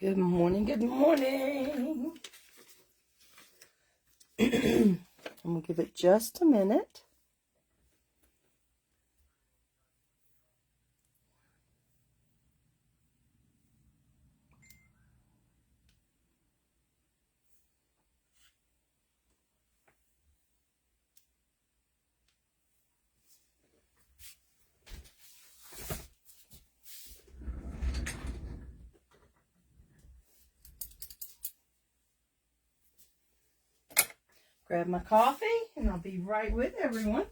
Good morning, good morning. I'm going to give it just a minute. Grab my coffee and I'll be right with everyone.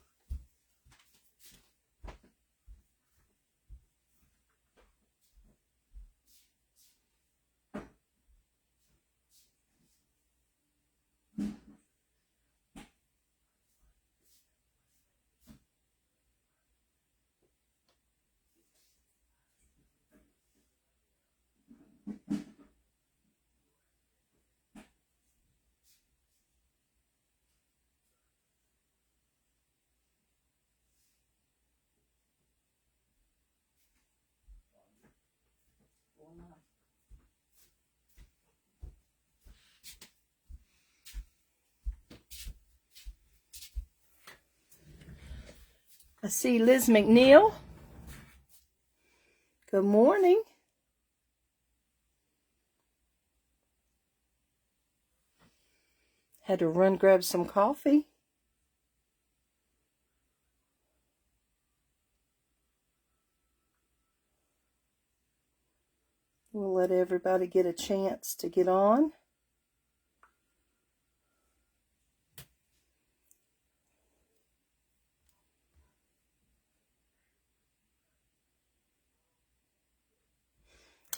I see Liz McNeil. Good morning. Had to run grab some coffee. We'll let everybody get a chance to get on.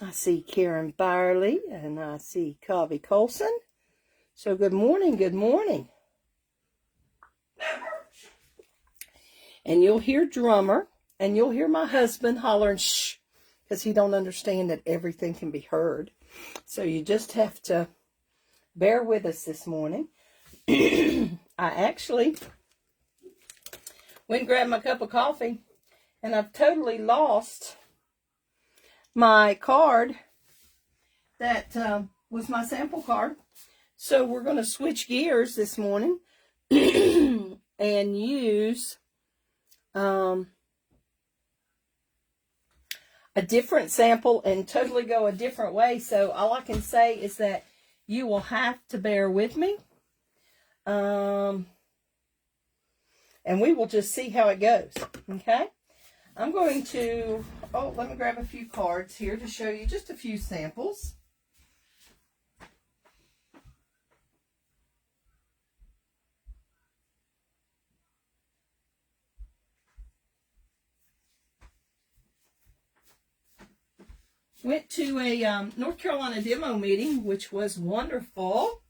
I see Karen Byerly and I see Covey Colson. So good morning, good morning. And you'll hear drummer and you'll hear my husband hollering shh, because he don't understand that everything can be heard. So you just have to bear with us this morning. I actually went and grabbed my cup of coffee and I've totally lost my card that was my sample card. So we're going to switch gears this morning and use a different sample and totally go a different way. So all I can say is that you will have to bear with me. And we will just see how it goes. Okay. I'm going to, let me grab a few cards here to show you just a few samples. Went to a North Carolina demo meeting, which was wonderful.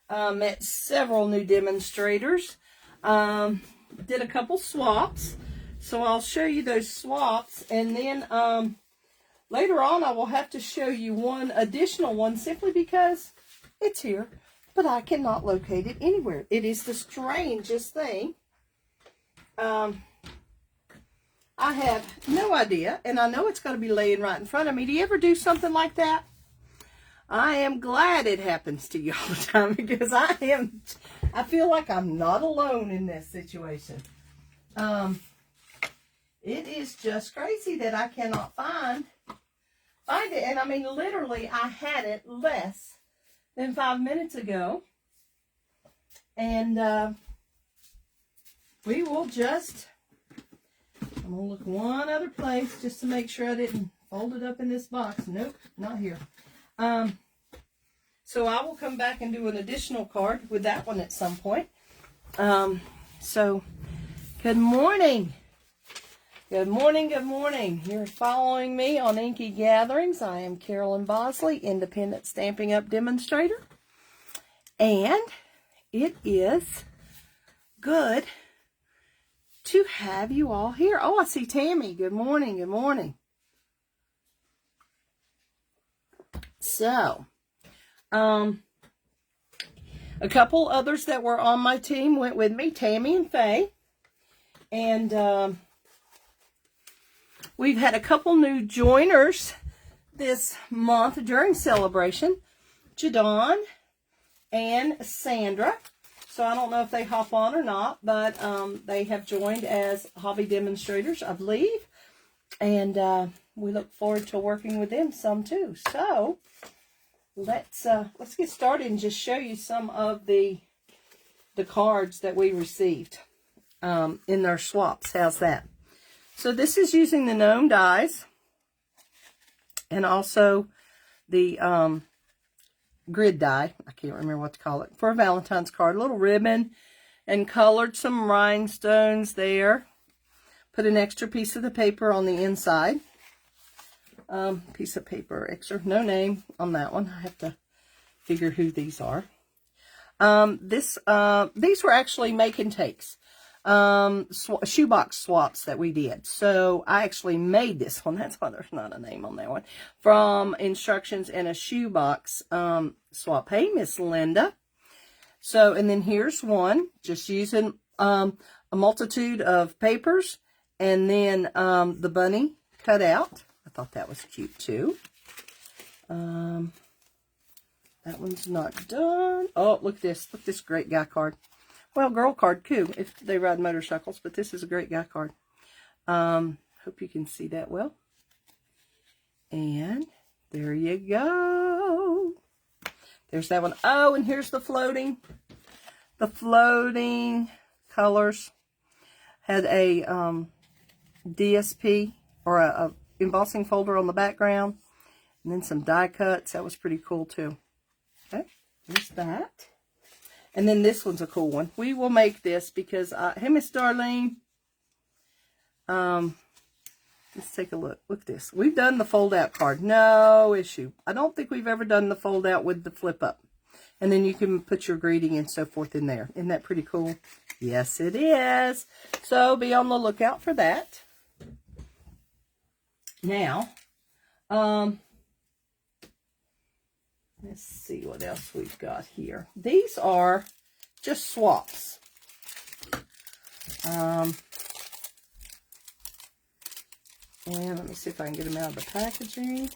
Met several new demonstrators. Did a couple swaps. So I'll show you those swaps. And then later on, I will have to show you one additional one simply because it's here. But I cannot locate it anywhere. It is the strangest thing. I have no idea, and I know it's going to be laying right in front of me. Do you ever do something like that? I am glad it happens to you all the time because I feel like I'm not alone in this situation. It is just crazy that I cannot find it. And I mean, literally, I had it less than 5 minutes ago. And we will just... I'm going to look one other place just to make sure I didn't fold it up in this box. Nope, not here. So I will come back and do an additional card with that one at some point. So, good morning. Good morning, good morning. You're following me on Inky Gatherings. I am Carolyn Bosley, Independent Stampin' Up! Demonstrator. And it is good to have you all here. Oh, I see Tammy. Good morning. Good morning. So, a couple others that were on my team went with me, Tammy and Faye. And we've had a couple new joiners this month during celebration, Jadon and Sandra. So I don't know if they hop on or not, but they have joined as hobby demonstrators, I believe. And we look forward to working with them some too. So let's get started and just show you some of the cards that we received in their swaps. How's that? So this is using the gnome dies and also the grid die. I can't remember what to call it, for a Valentine's card. A little ribbon and colored some rhinestones there. Put an extra piece of the paper on the inside. Piece of paper extra. No name on that one. I have to figure who these are. These were actually make and takes. Shoebox swaps that we did. So I actually made this one. That's why there's not a name on that one. From instructions in a shoebox swap. Hey, Miss Linda. So, and then here's one. Just using a multitude of papers. And then the bunny cut out. I thought that was cute too. That one's not done. Oh, look at this. Look at this great guy card. Well, girl card too, if they ride motorcycles, but this is a great guy card. Hope you can see that well. And there you go. There's that one. Oh, and here's the floating colors. Had a DSP or a embossing folder on the background, and then some die cuts. That was pretty cool too. Okay, there's that. And then this one's a cool one. We will make this because, hey, Miss Darlene. Let's take a look. Look at this. We've done the fold-out card. No issue. I don't think we've ever done the fold-out with the flip-up. And then you can put your greeting and so forth in there. Isn't that pretty cool? Yes, it is. So be on the lookout for that. Now, let's see what else we've got here. These are just swaps. And let me see if I can get them out of the packaging.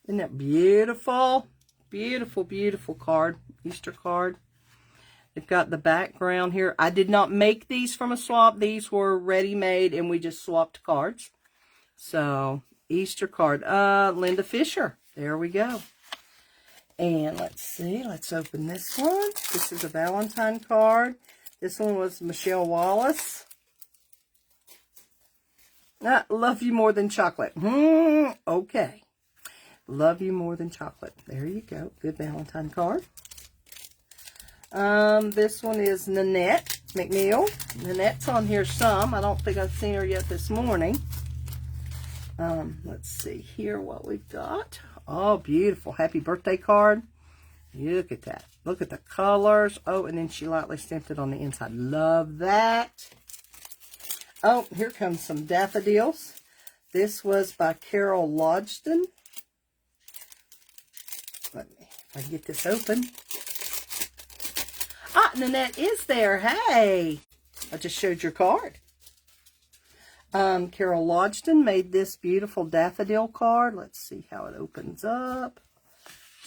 Isn't that beautiful? Beautiful, beautiful card. Easter card. They've got the background here. I did not make these from a swap. These were ready-made, and we just swapped cards. So, Easter card. Linda Fisher. There we go. And let's see. Let's open this one. This is a Valentine card. This one was Michelle Wallace. Love you more than chocolate. Okay. Love you more than chocolate. There you go. Good Valentine card. This one is Nanette McNeil. Nanette's on here some. I don't think I've seen her yet this morning. Let's see here what we've got. Oh, beautiful. Happy birthday card. Look at that. Look at the colors. Oh, and then she lightly stamped it on the inside. Love that. Oh, here comes some daffodils. This was by Carol Lodgston. Let me, if I can get this open. Ah, Nanette is there. Hey, I just showed your card. Carol Lodgston made this beautiful daffodil card. Let's see how it opens up.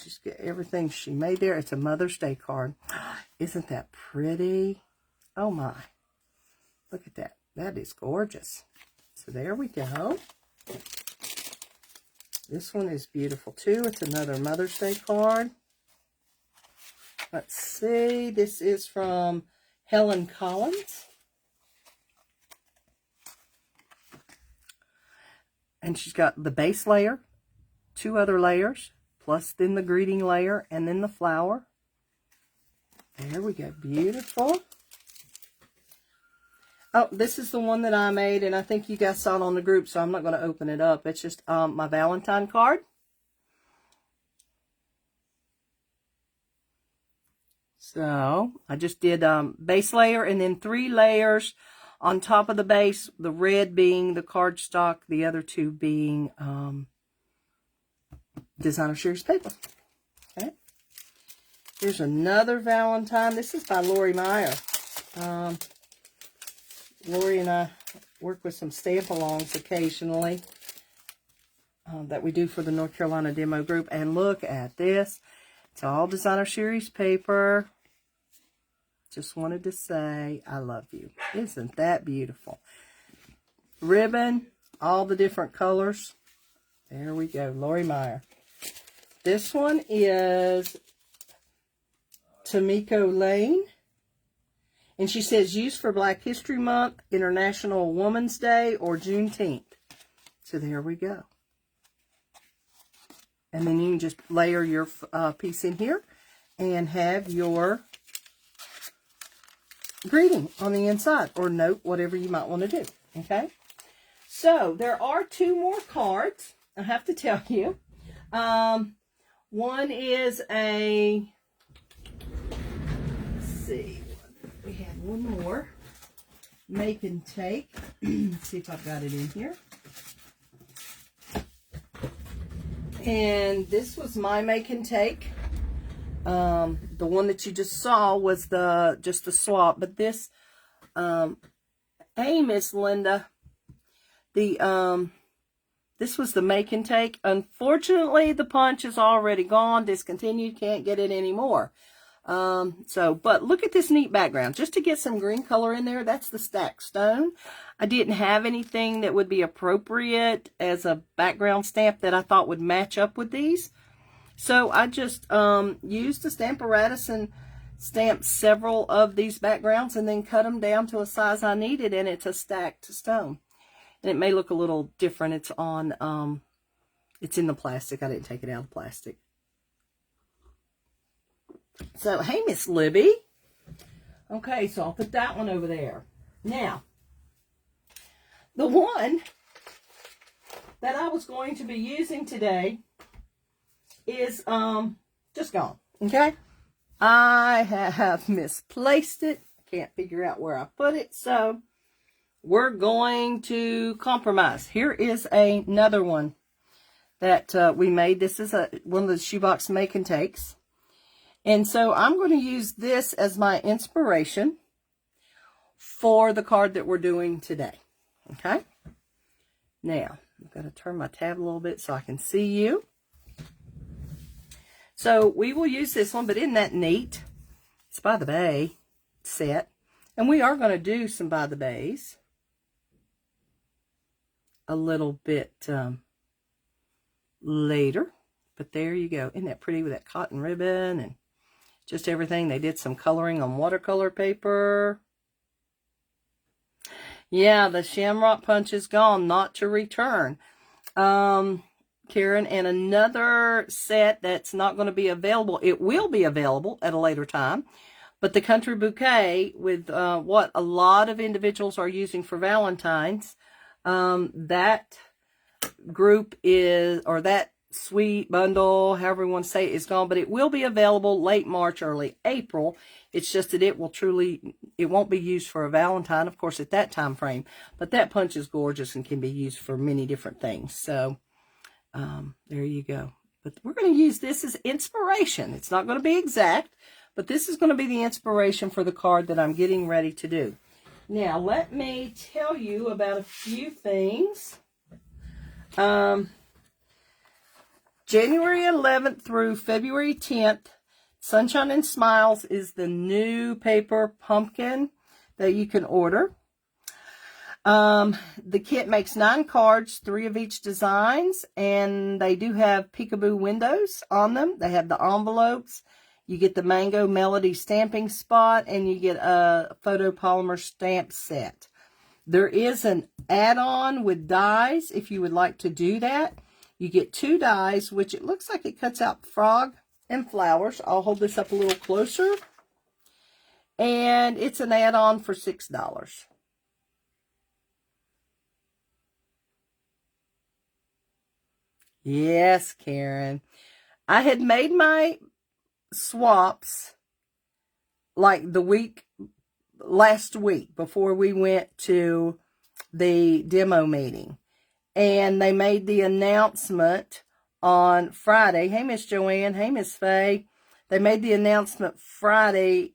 She's got everything she made there. It's a Mother's Day card. Isn't that pretty? Oh my. Look at that. That is gorgeous. So there we go. This one is beautiful too. It's another Mother's Day card. Let's see. This is from Helen Collins. And she's got the base layer, 2 other layers, plus then the greeting layer, and then the flower. There we go. Beautiful. Oh, this is the one that I made, and I think you guys saw it on the group, so I'm not going to open it up. It's just my Valentine card. So, I just did base layer and then 3 layers on top of the base, the red being the cardstock, the other 2 being designer series paper. Okay. Here's another Valentine. This is by Lori Meyer. Lori and I work with some stamp-alongs occasionally that we do for the North Carolina demo group. And look at this. It's all designer series paper. Just wanted to say I love you. Isn't that beautiful? Ribbon, all the different colors. There we go, Lori Meyer. This one is Tamiko Lane. And she says, used for Black History Month, International Women's Day, or Juneteenth. So there we go. And then you can just layer your piece in here and have your greeting on the inside, or note, whatever you might want to do. Okay? So there are 2 more cards, I have to tell you. One is a, let's see, we had one more, make and take. Let's see if I've got it in here. And this was my make and take. The one that you just saw was just the swap, but this, hey, Miss Linda, this was the make and take. Unfortunately, the punch is already gone, discontinued, can't get it anymore. But look at this neat background. Just to get some green color in there, that's the stacked stone. I didn't have anything that would be appropriate as a background stamp that I thought would match up with these. So I just used the Stamparatus and stamped several of these backgrounds and then cut them down to a size I needed, and it's a stacked stone. And it may look a little different. It's on, it's in the plastic. I didn't take it out of the plastic. So, hey, Miss Libby. Okay, so I'll put that one over there. Now, the one that I was going to be using today is just gone. Okay? I have misplaced it. Can't figure out where I put it, so we're going to compromise. Here is another one that we made. This is one of the shoebox make and takes. And so I'm going to use this as my inspiration for the card that we're doing today. Okay? Now, I'm going to turn my tab a little bit so I can see you. So we will use this one, but isn't that neat? It's by the Bay set. And we are going to do some by the Bays a little bit later. But there you go. Isn't that pretty with that cotton ribbon and just everything? They did some coloring on watercolor paper. Yeah, the Shamrock Punch is gone, not to return. Karen, and another set that's not going to be available. It will be available at a later time. But the Country Bouquet, with what a lot of individuals are using for Valentine's, that group is, or that sweet bundle, however you want to say it, is gone. But it will be available late March, early April. It's just that it won't be used for a Valentine, of course, at that time frame. But that punch is gorgeous and can be used for many different things. So there you go. But we're going to use this as inspiration. It's not going to be exact, but this is going to be the inspiration for the card that I'm getting ready to do. Now, let me tell you about a few things. January 11th through February 10th, Sunshine and Smiles is the new paper pumpkin that you can order. The kit makes 9 cards, 3 of each designs, and they do have peekaboo windows on them. They have the envelopes. You get the Mango Melody stamping spot, and you get a photopolymer stamp set. There is an add-on with dies if you would like to do that. You get 2 dies, which it looks like it cuts out frog and flowers. I'll hold this up a little closer. And it's an add-on for $6. Yes, Karen. I had made my swaps like last week before we went to the demo meeting. And they made the announcement on Friday. Hey, Miss Joanne. Hey, Miss Faye. They made the announcement Friday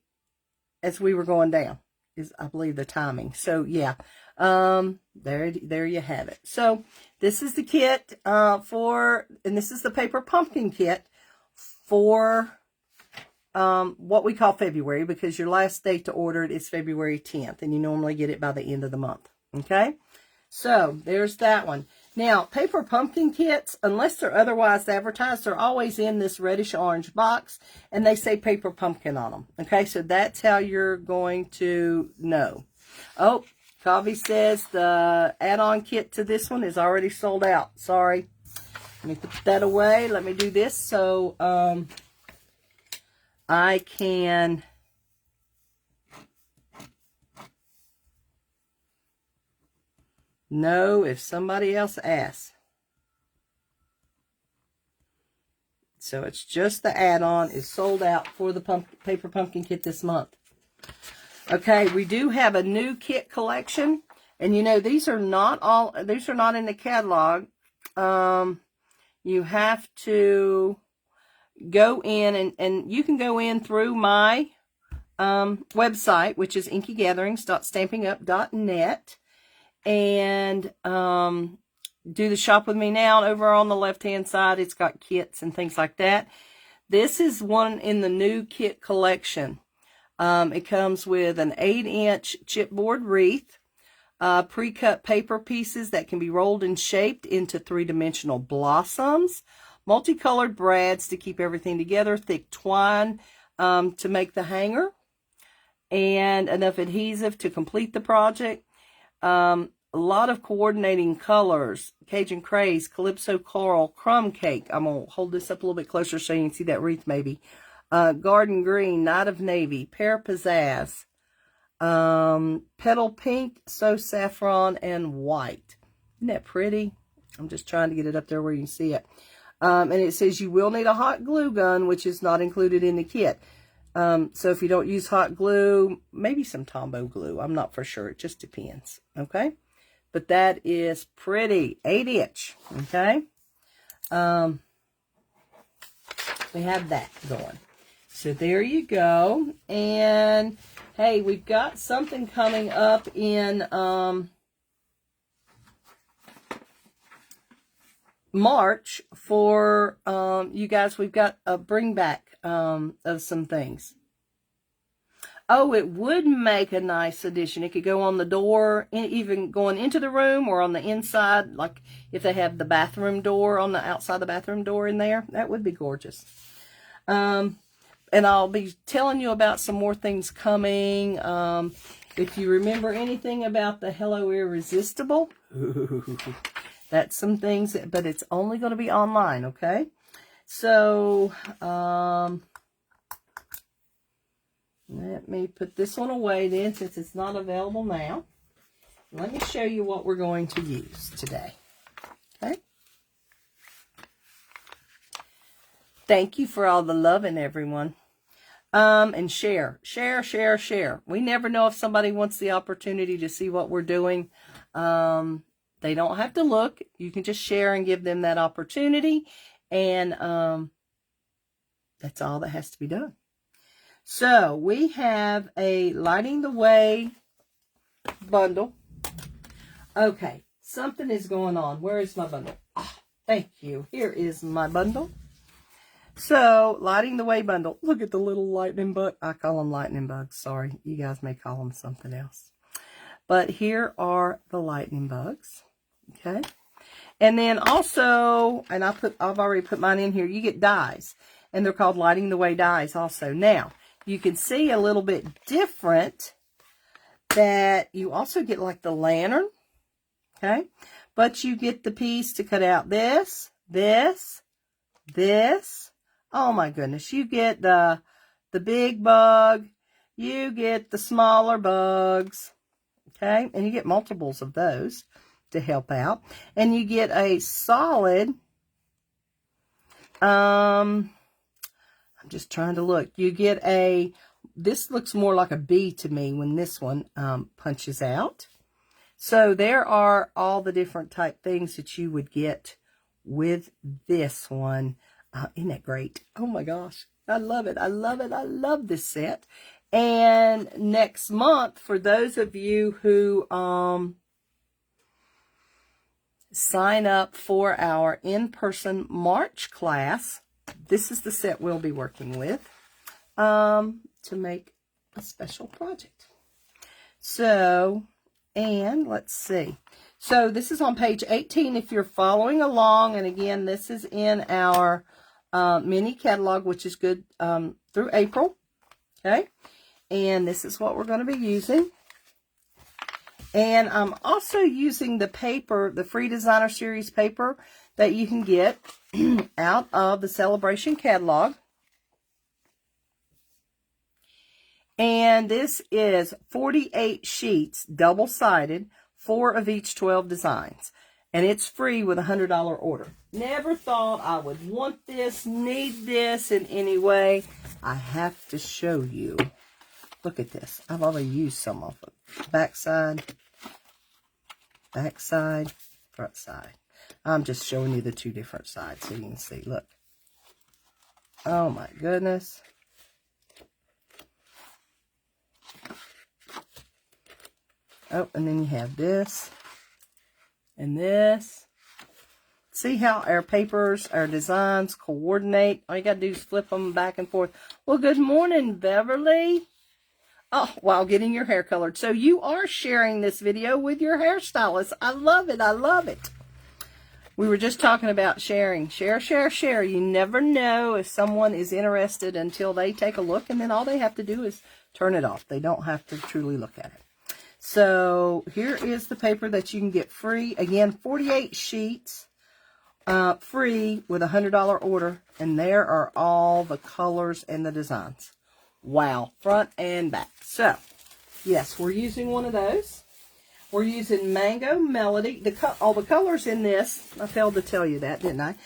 as we were going down, is I believe the timing. So, yeah. There you have it. So this is the kit and this is the paper pumpkin kit for what we call February, because your last date to order it is February 10th, and you normally get it by the end of the month. Okay, so there's that one. Now, paper pumpkin kits, unless they're otherwise advertised, they're always in this reddish orange box, and they say paper pumpkin on them. Okay, so that's how you're going to know. Oh, Kavi says the add-on kit to this one is already sold out. Sorry. Let me put that away. Let me do this so I can know if somebody else asks. So it's just the add-on is sold out for the paper pumpkin kit this month. Okay, we do have a new kit collection, and you know these are not in the catalog. You have to go in, and you can go in through my website, which is inkygatherings.stampingup.net, and do the shop with me now. Over on the left hand side, it's got kits and things like that. This is one in the new kit collection. It comes with an 8-inch chipboard wreath, pre-cut paper pieces that can be rolled and shaped into 3-dimensional blossoms, multicolored brads to keep everything together, thick twine to make the hanger, and enough adhesive to complete the project. A lot of coordinating colors: Cajun Craze, Calypso Coral, Crumb Cake. I'm going to hold this up a little bit closer so you can see that wreath maybe. Garden Green, Night of Navy, Pear Pizzazz, Petal Pink, So Saffron, and White. Isn't that pretty? I'm just trying to get it up there where you can see it. And it says you will need a hot glue gun, which is not included in the kit. So if you don't use hot glue, maybe some Tombow glue. I'm not for sure. It just depends. Okay. But that is pretty. 8-inch. Okay. We have that going. So there you go. And hey, we've got something coming up in March for you guys. We've got a bring back of some things. Oh, it would make a nice addition. It could go on the door, even going into the room, or on the inside, like if they have the bathroom door on the outside the bathroom door in there. That would be gorgeous. And I'll be telling you about some more things coming. If you remember anything about the Hello Irresistible, that's some things, but it's only going to be online, okay? So, let me put this one away then, since it's not available now. Let me show you what we're going to use today, okay? Thank you for all the loving, everyone. And share. We never know if somebody wants the opportunity to see what we're doing. They don't have to look. You can just share and give them that opportunity. And that's all that has to be done. So we have a Lighting the Way bundle. Okay, something is going on. Where is my bundle? Oh, thank you. Here is my bundle. So, Lighting the Way bundle. Look at the little lightning bug. I call them lightning bugs. Sorry, you guys may call them something else. But here are the lightning bugs. Okay. And then also, and I've already put mine in here, you get dies. And they're called Lighting the Way dies also. Now, you can see a little bit different that you also get like the lantern. Okay. But you get the piece to cut out this. Oh my goodness. You get the big bug. You get the smaller bugs. Okay. And you get multiples of those to help out. And you get a solid, I'm just trying to look. You get this looks more like a B to me when this one punches out. So there are all the different type things that you would get with this one. Isn't that great? Oh my gosh. I love it. I love it. I love this set. And next month, for those of you who sign up for our in-person March class. This is the set we'll be working with to make a special project. So, and let's see. So this is on page 18 if you're following along. And again, this is in our mini catalog, which is good through April. Okay. And this is what we're going to be using. And I'm also using the paper, the free designer series paper that you can get out of the Celebration catalog. And this is 48 sheets, double-sided, 4 of each 12 designs. And it's free with a $100 order. Never thought I would want this, need this in any way. I have to show you. Look at this. I've already used some of it. Back side, front side. I'm just showing you the two different sides so you can see. Look. Oh my goodness. Oh, and then you have this and this. See how our papers, our designs coordinate? All you got to do is flip them back and forth. Well, good morning, Beverly. Oh, while getting your hair colored. So you are sharing this video with your hairstylist. I love it. I love it. We were just talking about sharing. Share, share, share. You never know if someone is interested until they take a look, and then all they have to do is turn it off. They don't have to truly look at it. So here is the paper that you can get free. Again, 48 sheets, free with a $100 order. And there are all the colors and the designs. Wow, front and back. So, yes, we're using one of those. We're using Mango Melody. All the colors in this, I failed to tell you that, didn't I?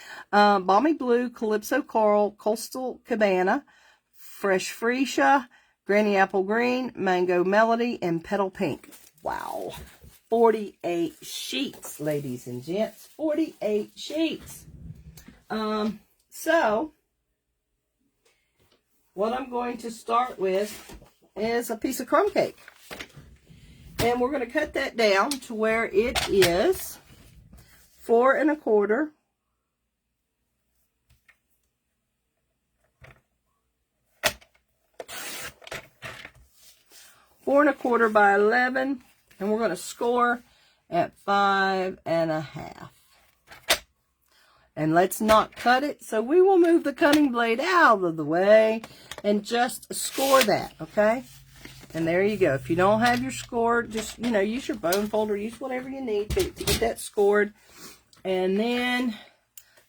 Balmy Blue, Calypso Coral, Coastal Cabana, Fresh Freesia, Granny Apple Green, Mango Melody, and Petal Pink. Wow. 48 sheets, ladies and gents. 48 sheets. So, what I'm going to start with is a piece of crumb cake. And we're going to cut that down to where it is 4 1/4. Four 1/4 by 11, and we're going to score at 5 1/2. And let's not cut it, so we will move the cutting blade out of the way and just score that, okay? And there you go. If you don't have your score, just, use your bone folder, use whatever you need to get that scored. And then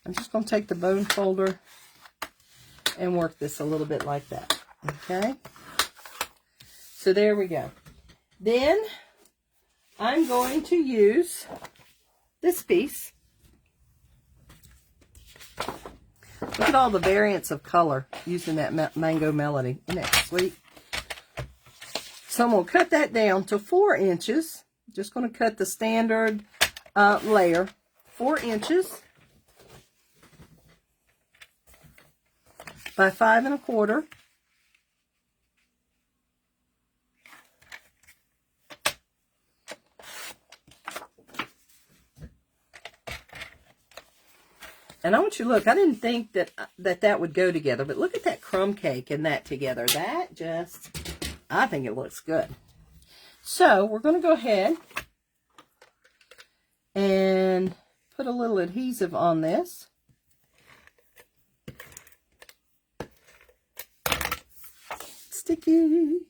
I'm just going to take the bone folder and work this a little bit like that, okay? So there we go. Then I'm going to use this piece. Look at all the variants of color using that Mango Melody. Isn't that sweet? So I'm going to cut that down to 4 inches. Just going to cut the standard layer, 4 inches by 5 1/4. And I want you to look, I didn't think that would go together, but look at that crumb cake and that together. That just, I think it looks good. So we're going to go ahead and put a little adhesive on this. Sticky.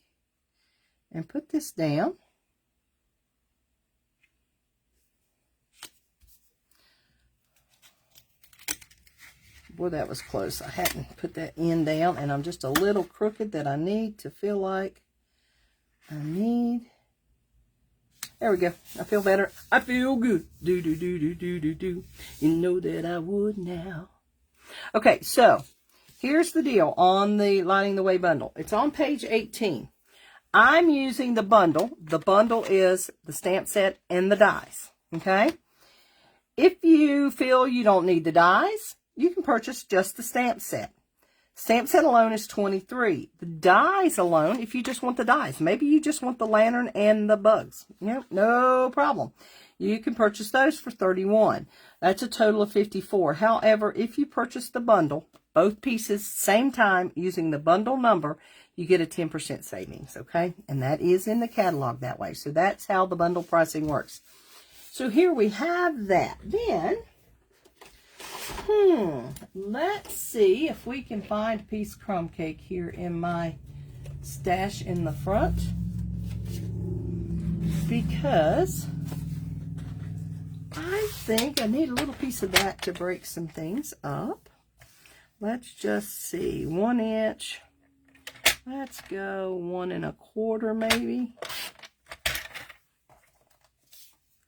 And put this down. Boy, that was close. I hadn't put that end down, and I'm just a little crooked that I need to feel like I need. There we go. I feel better. I feel good. Do, do, do, do, do, do, do. You know that I would now. Okay, so here's the deal on the Lighting the Way bundle. It's on page 18. I'm using the bundle. The bundle is the stamp set and the dies. Okay? If you feel you don't need the dies, you can purchase just the stamp set. Stamp set alone is $23. The dies alone, if you just want the dies, maybe you just want the lantern and the bugs. No problem. You can purchase those for $31. That's a total of $54. However, if you purchase the bundle, both pieces, same time, using the bundle number, you get a 10% savings, okay? And that is in the catalog that way. So that's how the bundle pricing works. So here we have that. Then, let's see if we can find a piece of crumb cake here in my stash in the front. Because I think I need a little piece of that to break some things up. Let's just see, 1 inch. Let's go 1 1/4 maybe.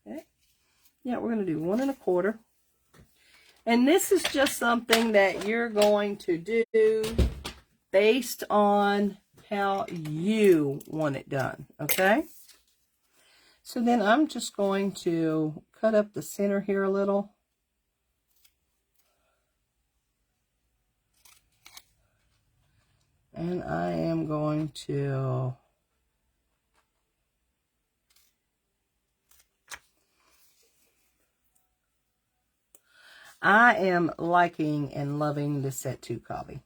Okay. Yeah, we're going to do 1 1/4. And this is just something that you're going to do based on how you want it done, okay? So then I'm just going to cut up the center here a little. And I am going to I am liking and loving the Set 2 copy.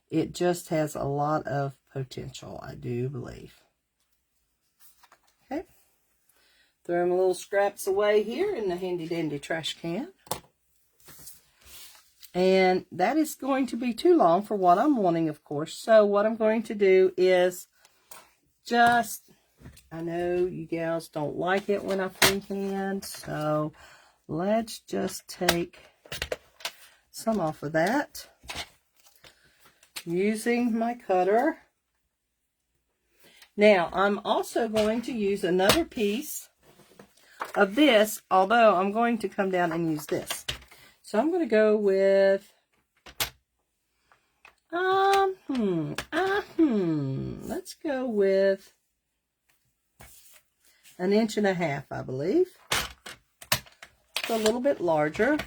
It just has a lot of potential, I do believe. Okay. Throw my little scraps away here in the handy dandy trash can. And that is going to be too long for what I'm wanting, of course. So what I'm going to do is just, I know you gals don't like it when I freehand, so let's just take some off of that using my cutter. Now, I'm also going to use another piece of this, although I'm going to come down and use this. So I'm going to go with, let's go with 1.5 inches, I believe. It's a little bit larger.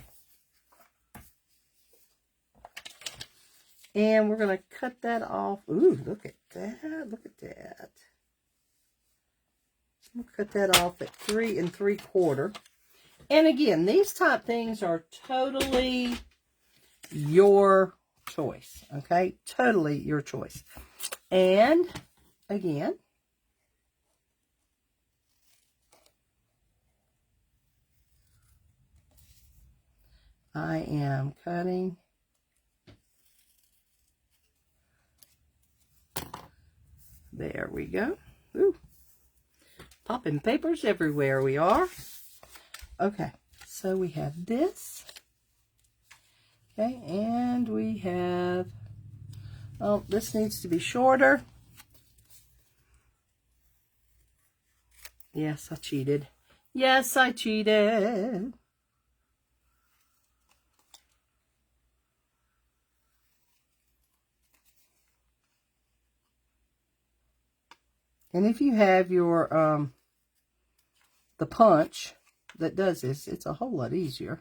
And we're going to cut that off. Ooh, look at that. Look at that. We'll cut that off at 3 3/4. And again, these type things are totally your choice, okay? Totally your choice. And again, I am cutting. There we go. Ooh. Popping papers everywhere we are. Okay, so we have this. Okay, and we have, oh, this needs to be shorter. Yes, I cheated. Yes, I cheated. And if you have your, the punch that does this, it's a whole lot easier.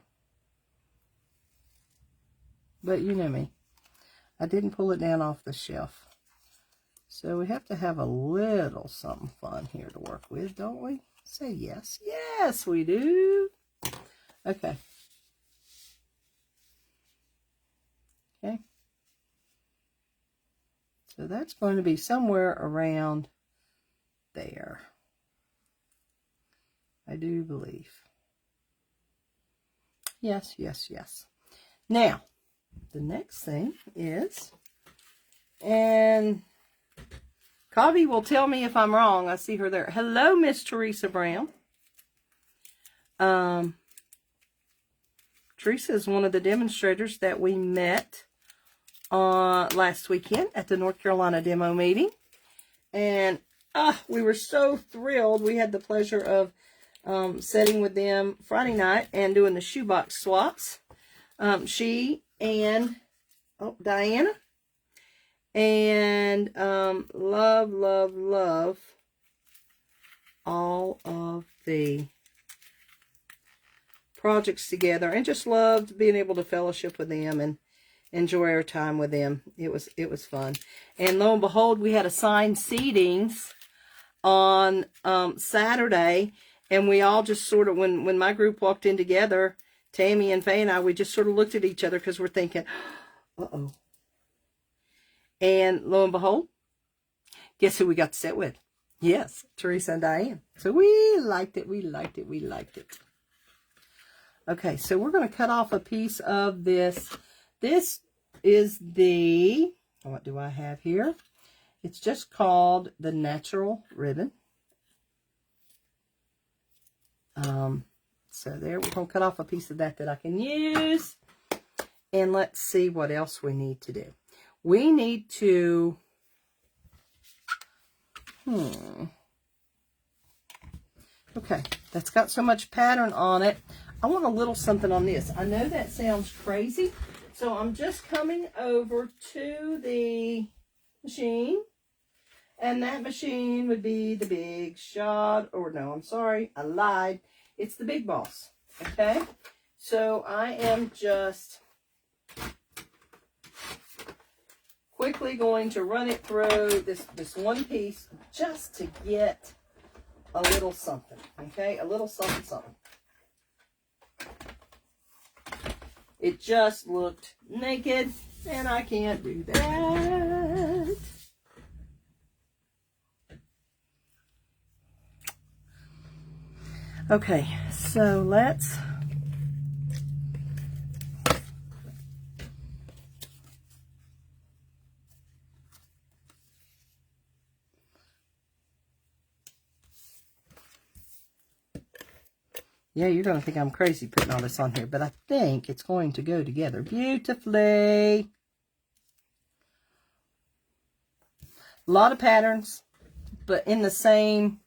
But you know me, I didn't pull it down off the shelf. So we have to have a little something fun here to work with, don't we? Say yes. Yes, we do. Okay. Okay. So that's going to be somewhere around there. I do believe. Yes, yes, yes. Now, the next thing is, and Cobby will tell me if I'm wrong. I see her there. Hello, Miss Teresa Brown. Teresa is one of the demonstrators that we met last weekend at the North Carolina demo meeting. And we were so thrilled. We had the pleasure of sitting with them Friday night and doing the shoebox swaps. She and Diana, and love, love, love all of the projects together, and just loved being able to fellowship with them enjoy our time with them. It was fun. And lo and behold, we had assigned seatings on Saturday, and we all just sort of, when my group walked in together, Tammy and Faye and I, we just sort of looked at each other because we're thinking, uh-oh. And lo and behold, guess who we got to sit with? Yes, Teresa and Diane. So we liked it, we liked it, we liked it. Okay, so we're going to cut off a piece of this. This is the, what do I have here? It's just called the Natural Ribbon. So there, we're going to cut off a piece of that I can use. And let's see what else we need to do. We need to, okay, that's got so much pattern on it. I want a little something on this. I know that sounds crazy. So I'm just coming over to the machine. And that machine would be the Big Shot. Or no, I'm sorry, I lied. It's the Big Boss. Okay? So I am just quickly going to run it through this one piece just to get a little something. Okay? A little something, something. It just looked naked, and I can't do that. Okay, so let's yeah, you're going to think I'm crazy putting all this on here, but I think it's going to go together beautifully. A lot of patterns, but in the same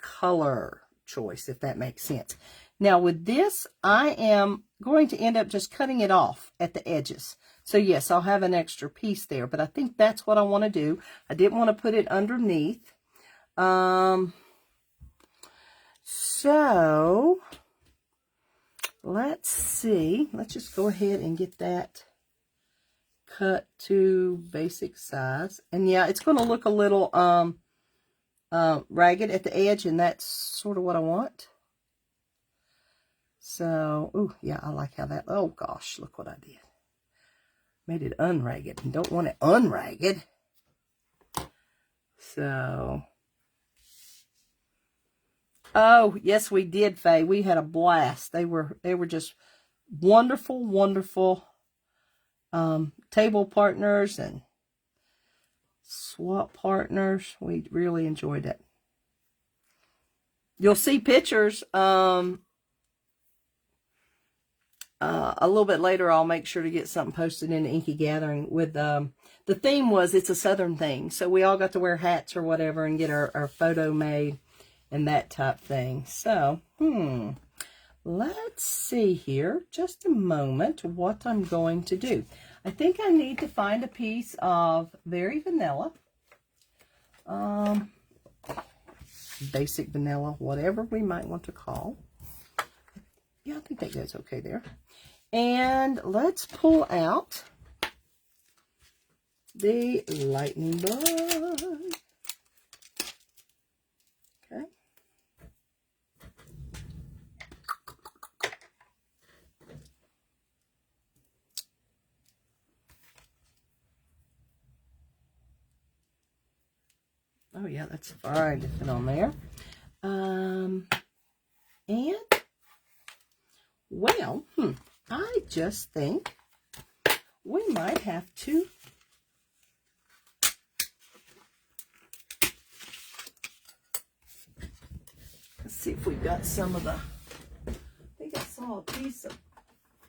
color choice, if that makes sense. Now with this, I am going to end up just cutting it off at the edges. So yes, I'll have an extra piece there, but I think that's what I want to do. I didn't want to put it underneath. So let's see. Let's just go ahead and get that cut to basic size. And yeah, it's going to look a little ragged at the edge, and that's sort of what I want. So, ooh, yeah, I like how that, oh gosh, look what I did. Made it unragged, and don't want it unragged. So, oh, yes, we did, Faye. We had a blast. They were just wonderful, wonderful table partners and swap partners. We really enjoyed it. You'll see pictures a little bit later. I'll make sure to get something posted in the Inky Gathering with the theme was it's a Southern thing. So we all got to wear hats or whatever and get our photo made and that type thing. So, let's see here. Just a moment what I'm going to do. I think I need to find a piece of Very Vanilla. Basic vanilla, whatever we might want to call. Yeah, I think that goes okay there. And let's pull out the lightning bug. Okay. Oh yeah, that's fine to fit on there. And well, I just think we might have to let's see if we've got some of the, I think I saw a piece of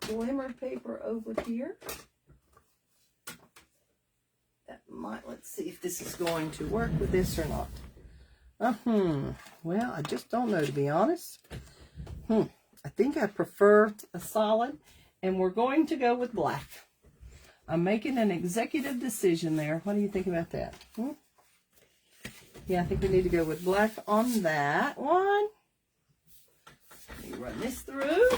glimmer paper over here. That might, let's see if this is going to work with this or not. Well, I just don't know, to be honest. I think I prefer a solid, and we're going to go with black. I'm making an executive decision there. What do you think about that? Yeah, I think we need to go with black on that one. Let me run this through.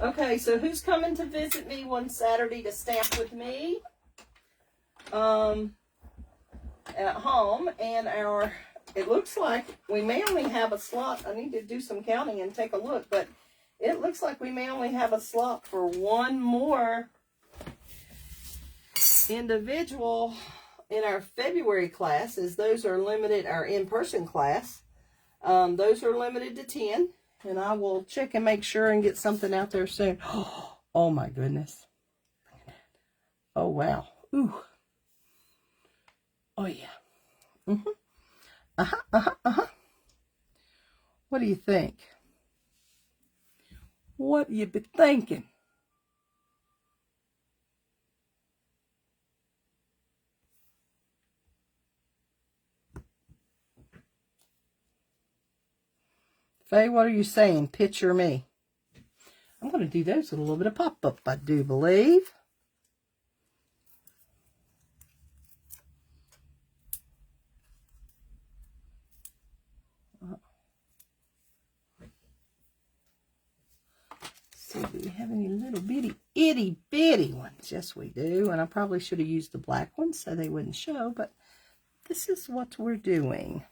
Okay, so who's coming to visit me one Saturday to stamp with me? At home, and it looks like we may only have a slot. I need to do some counting and take a look, but it looks like we may only have a slot for one more individual in our February class, as those are limited, our in-person class. Those are limited to 10, and I will check and make sure and get something out there soon. Oh my goodness. Oh wow. Ooh. Oh yeah. What do you think? What you be thinking? Faye, what are you saying? Picture me. I'm going to do those with a little bit of pop-up, I do believe. See, do we have any little bitty, itty bitty ones? Yes, we do. And I probably should have used the black ones so they wouldn't show, but this is what we're doing.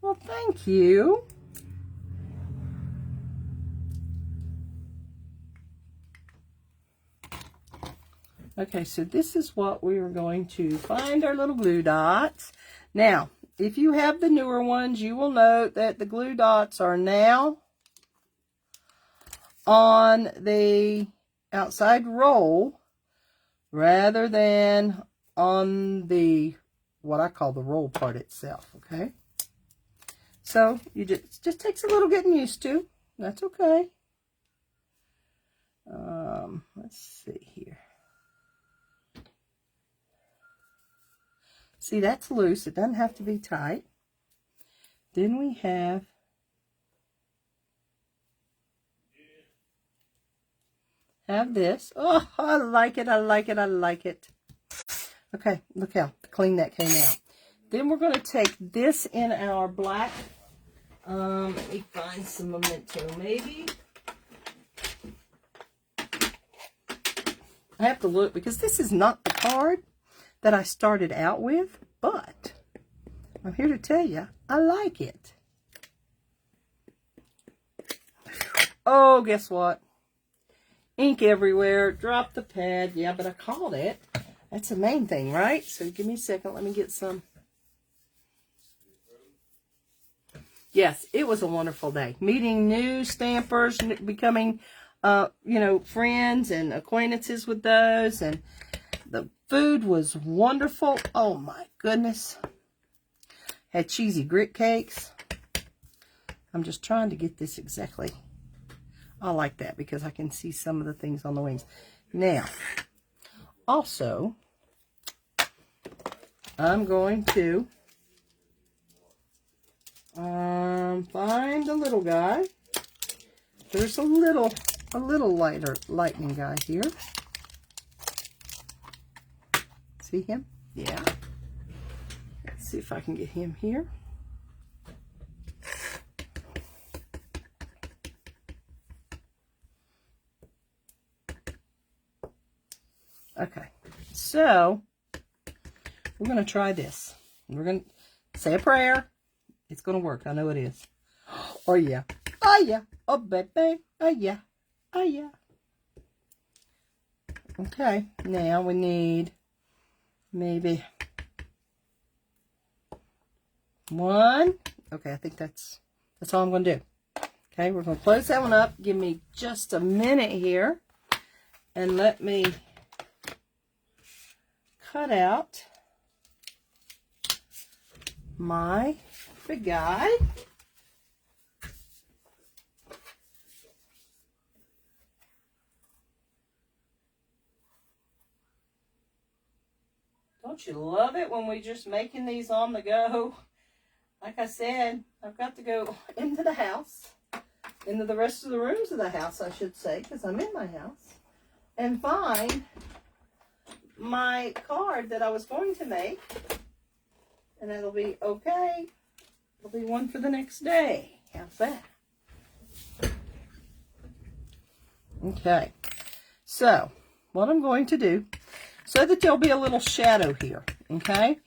Well, thank you. Okay, so this is what we are going to find our little glue dots. Now, if you have the newer ones, you will note that the glue dots are now on the outside roll rather than on the, what I call the roll part itself, okay? So, it just takes a little getting used to. That's okay. Let's see here. See, that's loose. It doesn't have to be tight. Then we have this. Oh, I like it. I like it. I like it. Okay, look how clean that came out. Then we're going to take this in our black. Let me find some memento, maybe. I have to look because this is not the card that I started out with, but I'm here to tell you, I like it. Oh, guess what? Ink everywhere. Dropped the pad. Yeah, but I caught it. That's the main thing, right? So give me a second. Let me get some. Yes, it was a wonderful day. Meeting new stampers, becoming, friends and acquaintances with those. And the food was wonderful. Oh, my goodness. Had cheesy grit cakes. I'm just trying to get this exactly. I like that because I can see some of the things on the wings. Now, also, I'm going to find the little guy. There's a little lighter lightning guy here. See him? Yeah. Let's see if I can get him here. Okay, so we're going to try this. We're going to say a prayer. It's going to work. I know it is. Oh, yeah. Oh, yeah. Oh, baby. Oh, yeah. Oh, yeah. Okay, now we need maybe one. Okay, I think that's all I'm going to do. Okay, we're going to close that one up. Give me just a minute here. And let me cut out my big guy. Don't you love it when we just making these on the go? like I said, I've got to go into the house, into the rest of the rooms of the house, I should say, because I'm in my house, and find my card that I was going to make, and it'll be okay. It'll be one for the next day. How's that? Okay. So, what I'm going to do, so that there'll be a little shadow here, okay?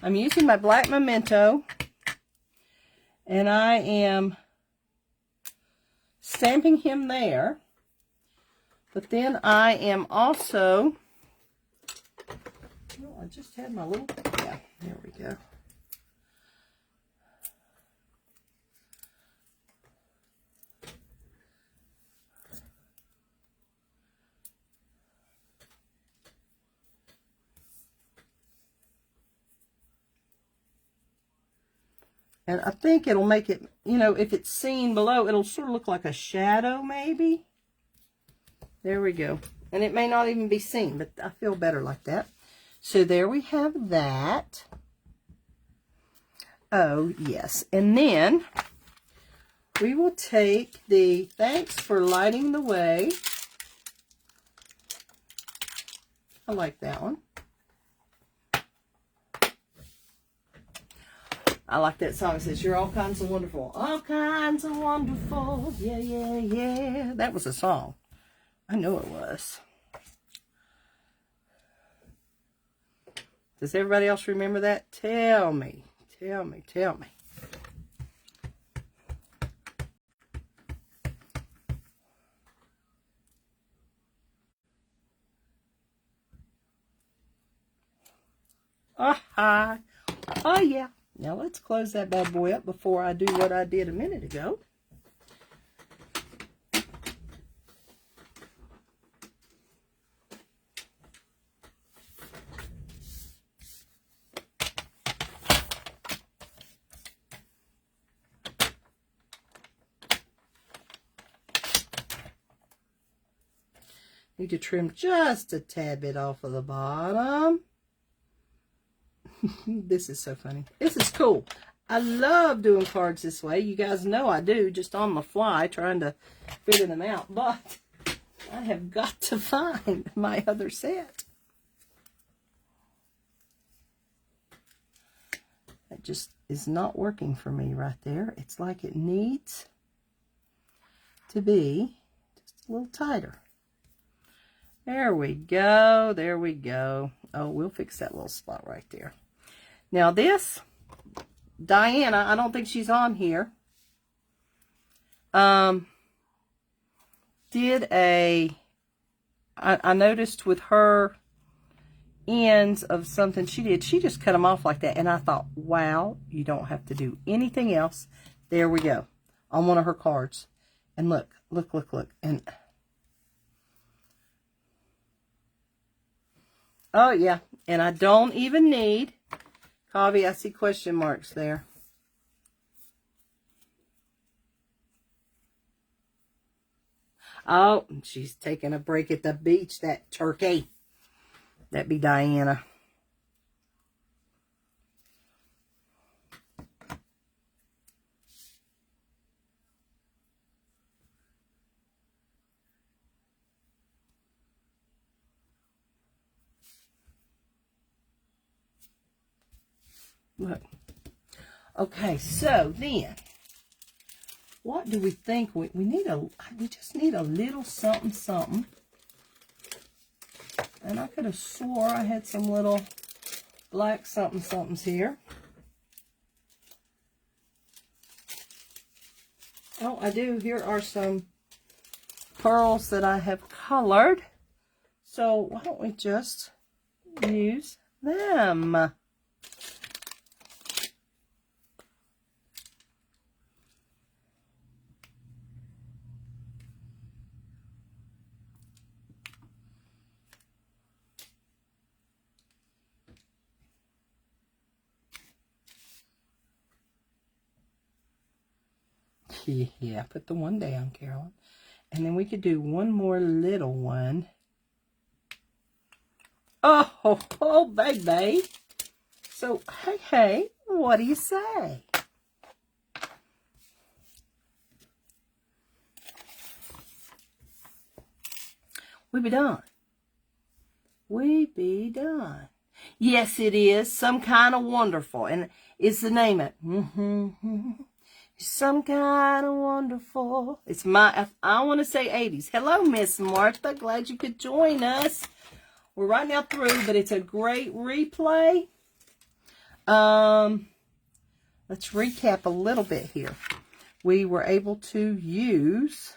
I'm using my black memento, and I am stamping him there, but then I am also, oh, I just had my little, yeah, there we go. And I think it'll make it, you know, if it's seen below, it'll sort of look like a shadow, maybe. There we go. And it may not even be seen, but I feel better like that. So there we have that. Oh, yes. And then we will take the thanks for lighting the way. I like that one. I like that song. It says, you're all kinds of wonderful. All kinds of wonderful. Yeah, yeah, yeah. That was a song. I know it was. Does everybody else remember that? Tell me. Tell me. Tell me. Hi. Oh, yeah. Now let's close that bad boy up before I do what I did a minute ago. Need to trim just a tad bit off of the bottom. This is so funny. This is cool. I love doing cards this way. You guys know I do, just on the fly, trying to figure them out. But I have got to find my other set. That just is not working for me right there. It's like it needs to be just a little tighter. There we go. There we go. Oh, we'll fix that little spot right there. Now this, Diana, I don't think she's on here, did a, I noticed with her ends of something she did, she just cut them off like that. And I thought, wow, you don't have to do anything else. There we go. On one of her cards. And look, look, look, look. And oh, yeah. And I don't even need, Kavi, I see question marks there. Oh, she's taking a break at the beach, that turkey. That'd be Diana. Look. Okay, so then, what do we think? We just need a little something, something. And I could have swore I had some little black something, somethings here. Oh, I do. Here are some pearls that I have colored. So why don't we just use them? Yeah, put the one down, Carolyn. And then we could do one more little one. Oh, baby. So, hey, what do you say? we be done. We be done. Yes, it is. Some kind of wonderful. And it's the name of it. Some kind of wonderful. It's I want to say 80s. Hello, Miss Martha. Glad you could join us. We're right now through, but it's a great replay. Let's recap a little bit here. We were able to use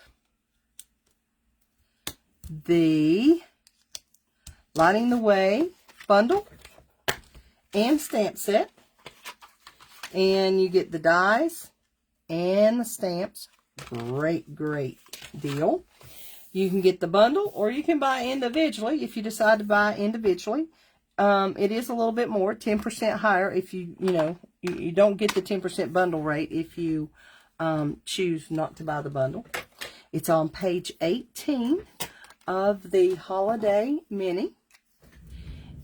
the Lighting the Way bundle and stamp set. And you get the dies and the stamps. Great, great deal. You can get the bundle or you can buy individually if you decide to buy individually. It is a little bit more, 10% higher if you don't get the 10% bundle rate if you choose not to buy the bundle. It's on page 18 of the Holiday Mini.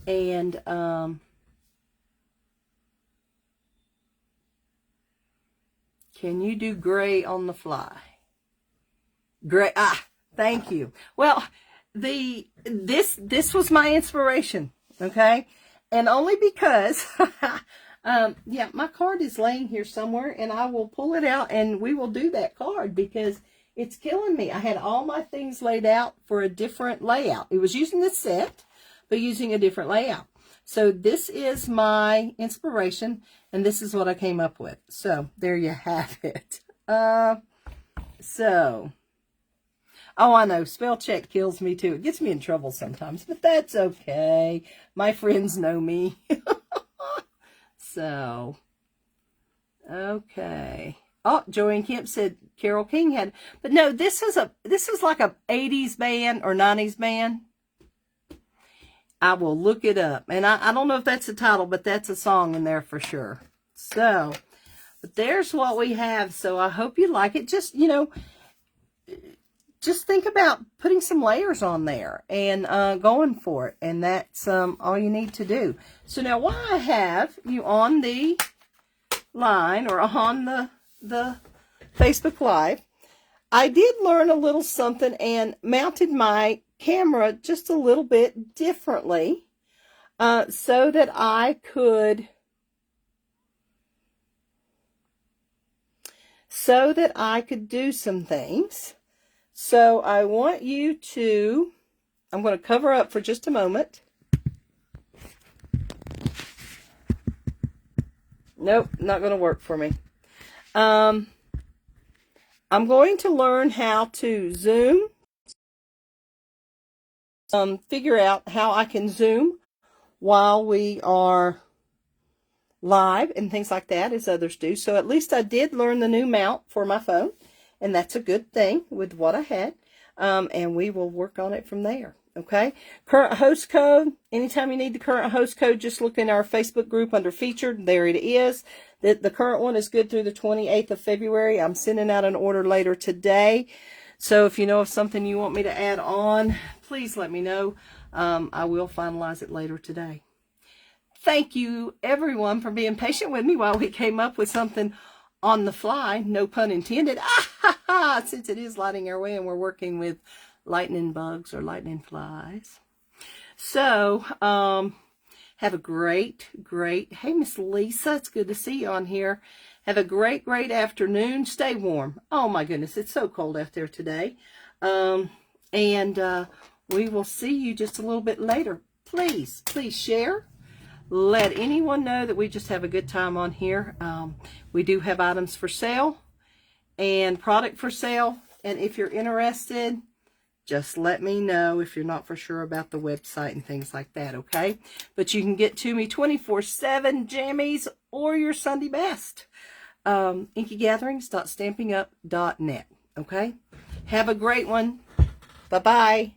And can you do gray on the fly? Gray. Thank you. Well, this was my inspiration, okay? And only because yeah, my card is laying here somewhere and I will pull it out and we will do that card because it's killing me. I had all my things laid out for a different layout. It was using the set, but using a different layout. So this is my inspiration, and this is what I came up with. So there you have it. Oh, I know, spell check kills me too. It gets me in trouble sometimes, but that's okay. My friends know me. So, okay. Oh, Joanne Kemp said Carole King had, but no, this is like a 80s band or 90s band. I will look it up. And I don't know if that's the title, but that's a song in there for sure. So, but there's what we have. So I hope you like it. Just, just think about putting some layers on there and going for it. And that's all you need to do. So now while I have you on the line or on the Facebook Live, I did learn a little something and mounted my camera just a little bit differently so that I could do some things. So I want you to, I'm going to cover up for just a moment. Nope, not going to work for me. I'm going to learn how to zoom. Figure out how I can zoom while we are live and things like that as others do. So at least I did learn the new mount for my phone, and that's a good thing with what I had. And we will work on it from there. Okay. Current host code. Anytime you need the current host code, just look in our Facebook group under featured. There it is. The current one is good through the 28th of February. I'm sending out an order later today. So if you know of something you want me to add on, please let me know. I will finalize it later today. Thank you, everyone, for being patient with me while we came up with something on the fly. No pun intended. Since it is lighting our way and we're working with lightning bugs or lightning flies. So, have a great, hey, Miss Lisa, it's good to see you on here. Have a great, great afternoon. Stay warm. Oh, my goodness, it's so cold out there today. And we will see you just a little bit later. Please share. Let anyone know that we just have a good time on here. We do have items for sale and product for sale. And if you're interested, just let me know if you're not for sure about the website and things like that, okay? But you can get to me 24/7 jammies or your Sunday best. InkyGatherings.stampingup.net, okay? Have a great one. Bye-bye.